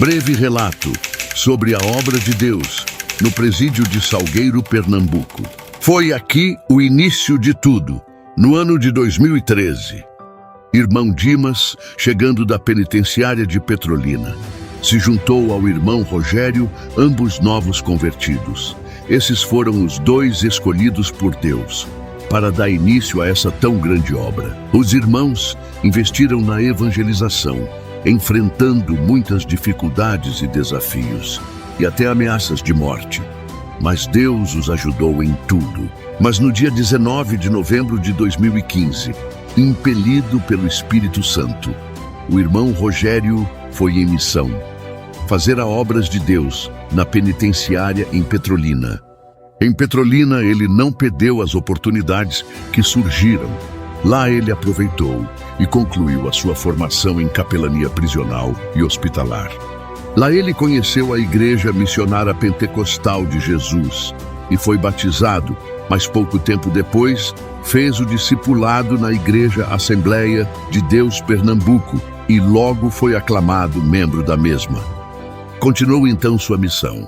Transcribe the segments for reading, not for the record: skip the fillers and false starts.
Breve relato sobre a obra de Deus no presídio de Salgueiro, Pernambuco. Foi aqui o início de tudo, no ano de 2013. Irmão Dimas, chegando da penitenciária de Petrolina, se juntou ao irmão Rogério, ambos novos convertidos. Esses foram os dois escolhidos por Deus para dar início a essa tão grande obra. Os irmãos investiram na evangelização, enfrentando muitas dificuldades e desafios, e até ameaças de morte. Mas Deus os ajudou em tudo. Mas no dia 19 de novembro de 2015, impelido pelo Espírito Santo, o irmão Rogério foi em missão, fazer a obras de Deus na penitenciária em Petrolina. Em Petrolina, ele não perdeu as oportunidades que surgiram. Lá ele aproveitou e concluiu a sua formação em capelania prisional e hospitalar. Lá ele conheceu a Igreja Missionária Pentecostal de Jesus e foi batizado, mas pouco tempo depois fez o discipulado na Igreja Assembleia de Deus Pernambuco e logo foi aclamado membro da mesma. Continuou então sua missão.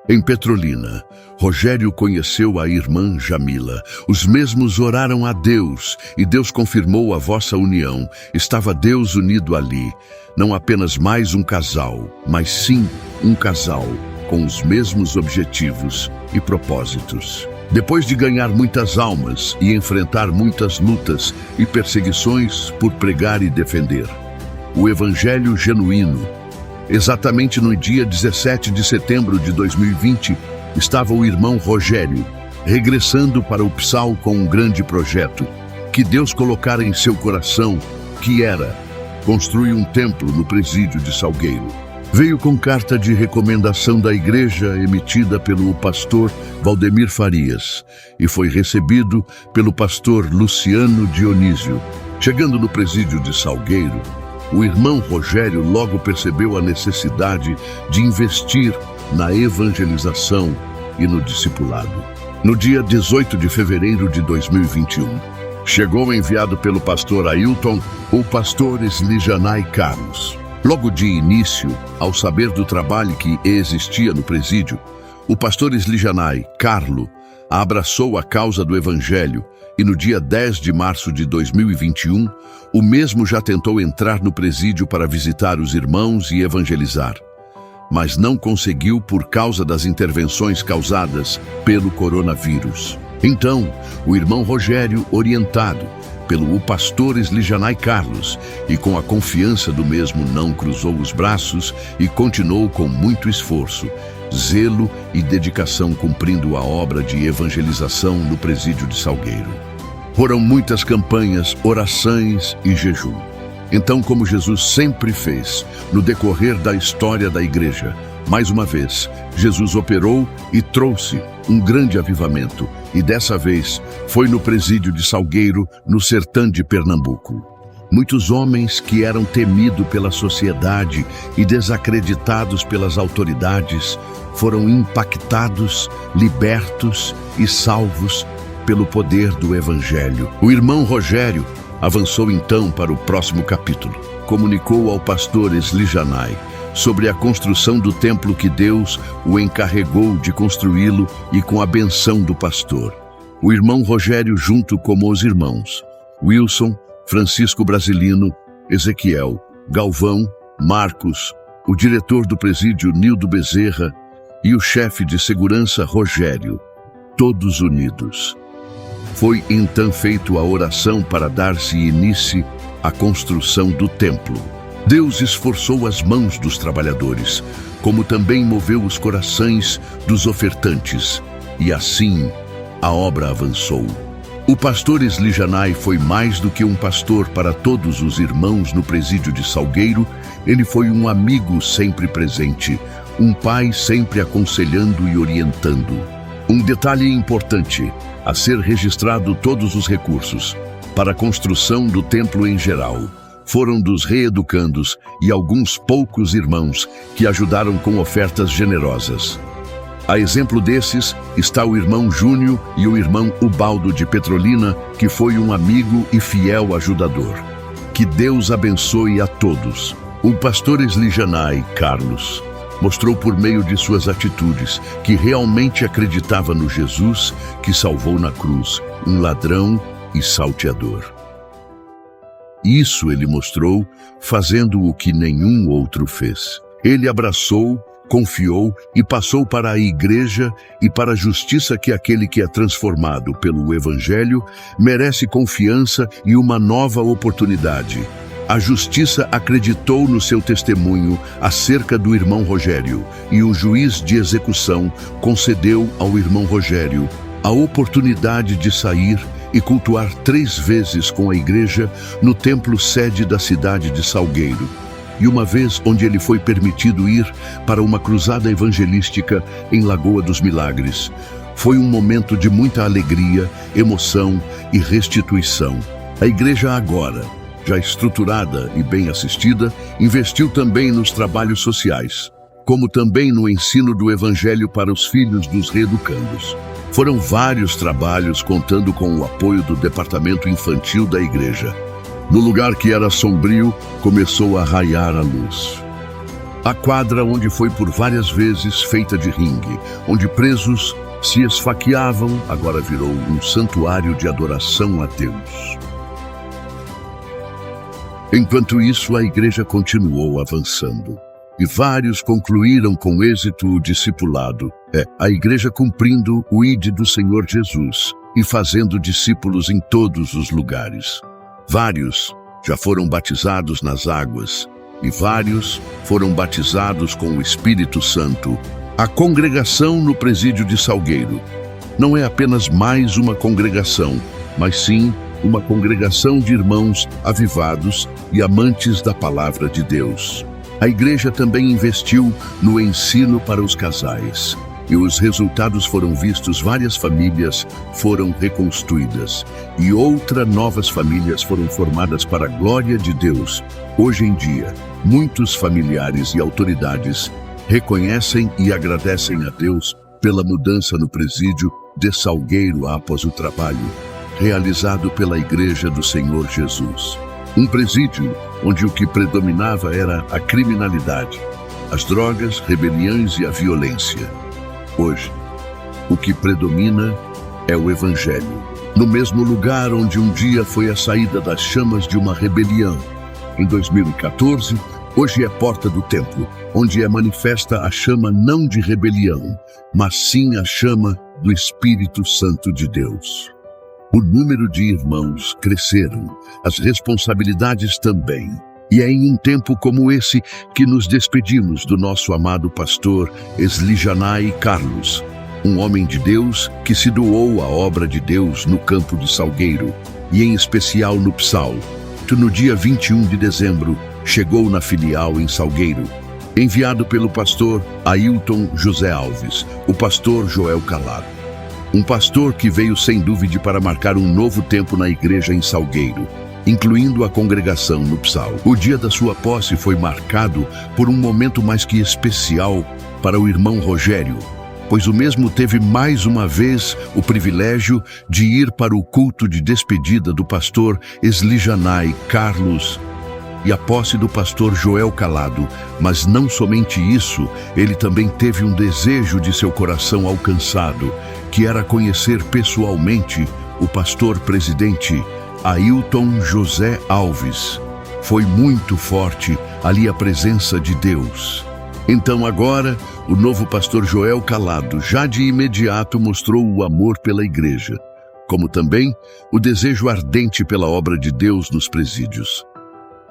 Em Petrolina, Rogério conheceu a irmã Jamila. Os mesmos oraram a Deus e Deus confirmou a vossa união. Estava Deus unido ali, não apenas mais um casal, mas sim um casal com os mesmos objetivos e propósitos. Depois de ganhar muitas almas e enfrentar muitas lutas e perseguições por pregar e defender o Evangelho genuíno, exatamente no dia 17 de setembro de 2020, estava o irmão Rogério, regressando para o PSAL com um grande projeto que Deus colocara em seu coração, que era construir um templo no presídio de Salgueiro. Veio com carta de recomendação da igreja emitida pelo pastor Valdemir Farias e foi recebido pelo pastor Luciano Dionísio. Chegando no presídio de Salgueiro, o irmão Rogério logo percebeu a necessidade de investir na evangelização e no discipulado. No dia 18 de fevereiro de 2021, chegou enviado pelo pastor Ailton o pastor Slijanai Carlos. Logo de início, ao saber do trabalho que existia no presídio, o pastor Slijanai Carlo abraçou a causa do Evangelho e no dia 10 de março de 2021, o mesmo já tentou entrar no presídio para visitar os irmãos e evangelizar, mas não conseguiu por causa das intervenções causadas pelo coronavírus. Então, o irmão Rogério, orientado pelo pastor Slijanai Carlos e com a confiança do mesmo, não cruzou os braços e continuou com muito esforço, zelo e dedicação cumprindo a obra de evangelização no presídio de Salgueiro. Foram muitas campanhas, orações e jejum. Então, como Jesus sempre fez no decorrer da história da igreja, mais uma vez, Jesus operou e trouxe um grande avivamento, e dessa vez foi no presídio de Salgueiro, no sertão de Pernambuco. Muitos homens que eram temidos pela sociedade e desacreditados pelas autoridades foram impactados, libertos e salvos pelo poder do Evangelho. O irmão Rogério avançou então para o próximo capítulo. Comunicou ao pastor Slijanai sobre a construção do templo que Deus o encarregou de construí-lo e com a benção do pastor. O irmão Rogério, junto com os irmãos Wilson, Francisco Brasilino, Ezequiel, Galvão, Marcos, o diretor do presídio Nildo Bezerra e o chefe de segurança Rogério, todos unidos. Foi então feita a oração para dar-se início à construção do templo. Deus esforçou as mãos dos trabalhadores, como também moveu os corações dos ofertantes, e assim a obra avançou. O pastor Slijanai foi mais do que um pastor para todos os irmãos no presídio de Salgueiro. Ele foi um amigo sempre presente, um pai sempre aconselhando e orientando. Um detalhe importante, a ser registrado todos os recursos para a construção do templo em geral foram dos reeducandos e alguns poucos irmãos que ajudaram com ofertas generosas. A exemplo desses está o irmão Júnior e o irmão Ubaldo de Petrolina, que foi um amigo e fiel ajudador. Que Deus abençoe a todos. O pastor Eslijanai Carlos mostrou por meio de suas atitudes que realmente acreditava no Jesus que salvou na cruz um ladrão e salteador. Isso ele mostrou fazendo o que nenhum outro fez. Ele abraçou, confiou e passou para a igreja e para a justiça que aquele que é transformado pelo Evangelho merece confiança e uma nova oportunidade. A justiça acreditou no seu testemunho acerca do irmão Rogério e o juiz de execução concedeu ao irmão Rogério a oportunidade de sair e cultuar 3 vezes com a igreja no templo sede da cidade de Salgueiro. E uma vez onde ele foi permitido ir para uma cruzada evangelística em Lagoa dos Milagres. Foi um momento de muita alegria, emoção e restituição. A igreja agora, já estruturada e bem assistida, investiu também nos trabalhos sociais, como também no ensino do Evangelho para os filhos dos reeducandos. Foram vários trabalhos contando com o apoio do departamento infantil da igreja. No lugar que era sombrio, começou a raiar a luz. A quadra onde foi por várias vezes feita de ringue, onde presos se esfaqueavam, agora virou um santuário de adoração a Deus. Enquanto isso, a igreja continuou avançando. E vários concluíram com êxito o discipulado. A igreja cumprindo o ID do Senhor Jesus e fazendo discípulos em todos os lugares. Vários já foram batizados nas águas e vários foram batizados com o Espírito Santo. A congregação no presídio de Salgueiro não é apenas mais uma congregação, mas sim uma congregação de irmãos avivados e amantes da palavra de Deus. A igreja também investiu no ensino para os casais. E os resultados foram vistos, várias famílias foram reconstruídas e novas famílias foram formadas para a glória de Deus. Hoje em dia, muitos familiares e autoridades reconhecem e agradecem a Deus pela mudança no presídio de Salgueiro após o trabalho realizado pela Igreja do Senhor Jesus. Um presídio onde o que predominava era a criminalidade, as drogas, rebeliões e a violência. Hoje, o que predomina é o Evangelho. No mesmo lugar onde um dia foi a saída das chamas de uma rebelião, em 2014, hoje é porta do templo, onde é manifesta a chama não de rebelião, mas sim a chama do Espírito Santo de Deus. O número de irmãos cresceram, as responsabilidades também. E é em um tempo como esse que nos despedimos do nosso amado pastor Eslijanai Carlos, um homem de Deus que se doou à obra de Deus no campo de Salgueiro, e em especial no PSAL, que no dia 21 de dezembro chegou na filial em Salgueiro, enviado pelo pastor Ailton José Alves, o pastor Joel Calado. Um pastor que veio sem dúvida para marcar um novo tempo na igreja em Salgueiro, incluindo a congregação no PSAL. O dia da sua posse foi marcado por um momento mais que especial para o irmão Rogério, pois o mesmo teve mais uma vez o privilégio de ir para o culto de despedida do pastor Eslijanai Carlos e a posse do pastor Joel Calado. Mas não somente isso, ele também teve um desejo de seu coração alcançado, que era conhecer pessoalmente o pastor presidente Ailton José Alves. Foi muito forte ali a presença de Deus. Então agora, o novo pastor Joel Calado já de imediato mostrou o amor pela igreja, como também o desejo ardente pela obra de Deus nos presídios.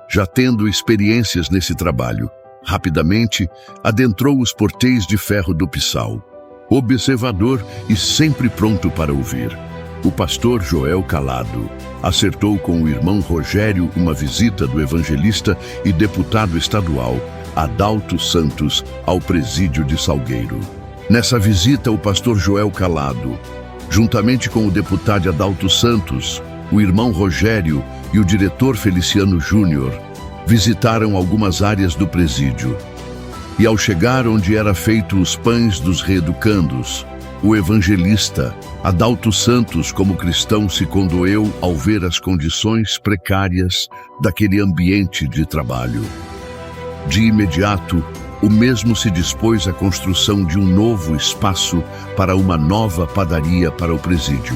Já tendo experiências nesse trabalho, rapidamente adentrou os portões de ferro do PSAL, observador e sempre pronto para ouvir. O pastor Joel Calado acertou com o irmão Rogério uma visita do evangelista e deputado estadual Adalto Santos ao presídio de Salgueiro. Nessa visita, o pastor Joel Calado, juntamente com o deputado Adalto Santos, o irmão Rogério e o diretor Feliciano Júnior, visitaram algumas áreas do presídio. E ao chegar onde era feito os pães dos reeducandos, o evangelista Adalto Santos, como cristão, se condoeu ao ver as condições precárias daquele ambiente de trabalho. De imediato, o mesmo se dispôs à construção de um novo espaço para uma nova padaria para o presídio.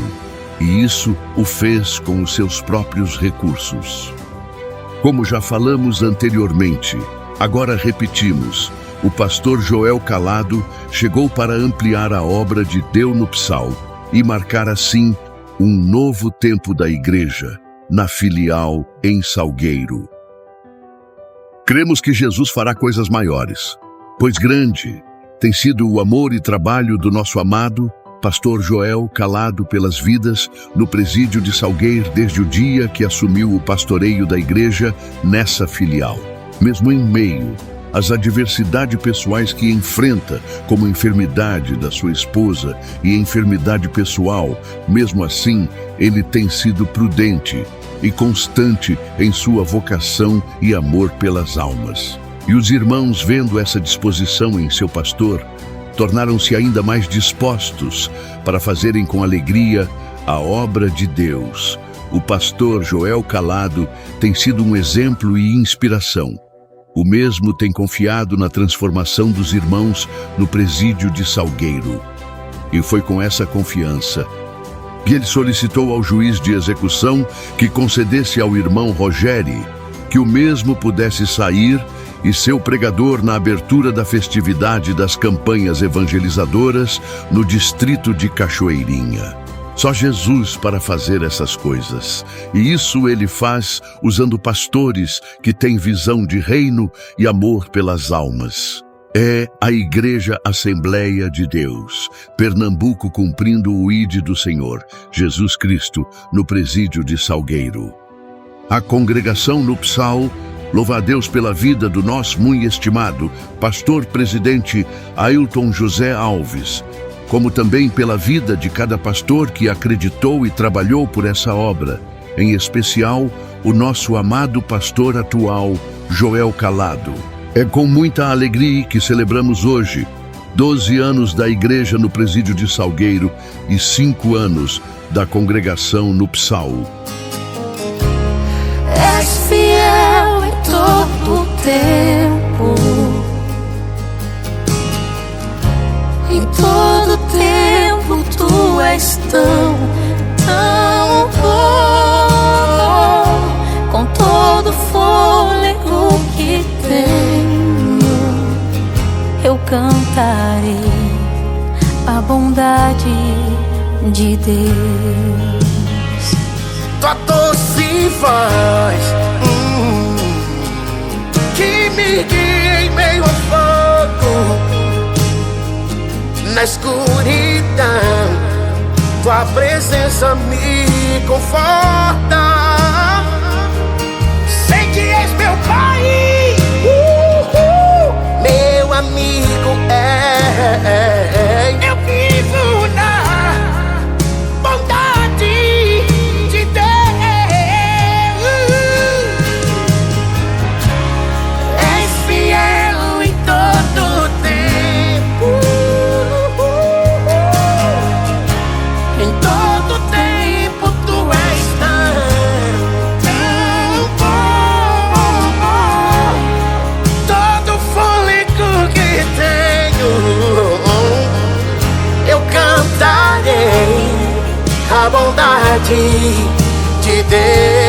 E isso o fez com os seus próprios recursos. Como já falamos anteriormente, agora repetimos, o pastor Joel Calado chegou para ampliar a obra de Deu no Psal e marcar assim um novo tempo da igreja, na filial em Salgueiro. Cremos que Jesus fará coisas maiores, pois grande tem sido o amor e trabalho do nosso amado pastor Joel Calado pelas vidas no presídio de Salgueiro desde o dia que assumiu o pastoreio da igreja nessa filial. Mesmo em meio às adversidades pessoais que enfrenta, como a enfermidade da sua esposa e a enfermidade pessoal, mesmo assim, ele tem sido prudente e constante em sua vocação e amor pelas almas. E os irmãos, vendo essa disposição em seu pastor, tornaram-se ainda mais dispostos para fazerem com alegria a obra de Deus. O pastor Joel Calado tem sido um exemplo e inspiração. O mesmo tem confiado na transformação dos irmãos no presídio de Salgueiro. E foi com essa confiança que ele solicitou ao juiz de execução que concedesse ao irmão Rogério que o mesmo pudesse sair e ser o pregador na abertura da festividade das campanhas evangelizadoras no distrito de Cachoeirinha. Só Jesus para fazer essas coisas. E isso ele faz usando pastores que têm visão de reino e amor pelas almas. É a Igreja Assembleia de Deus, Pernambuco, cumprindo o ID do Senhor, Jesus Cristo, no presídio de Salgueiro. A congregação no Psal louva a Deus pela vida do nosso muito estimado pastor presidente Ailton José Alves, como também pela vida de cada pastor que acreditou e trabalhou por essa obra, em especial o nosso amado pastor atual, Joel Calado. É com muita alegria que celebramos hoje 12 anos da igreja no presídio de Salgueiro e 5 anos da congregação no Psal. És fiel em todo o tempo, em todo tempo tu és tão bom. Com todo fôlego que tenho, eu cantarei a bondade de Deus. Tua doce voz que me guia em meio ao fogo, na escuridão tua presença me conforta. Sei que és meu Pai, meu amigo é. Eu vivo na bondade de Deus. És fiel em todo o tempo, em todo o tempo tu és tão bom. Todo fôlego que tenho, eu cantarei a bondade de Deus.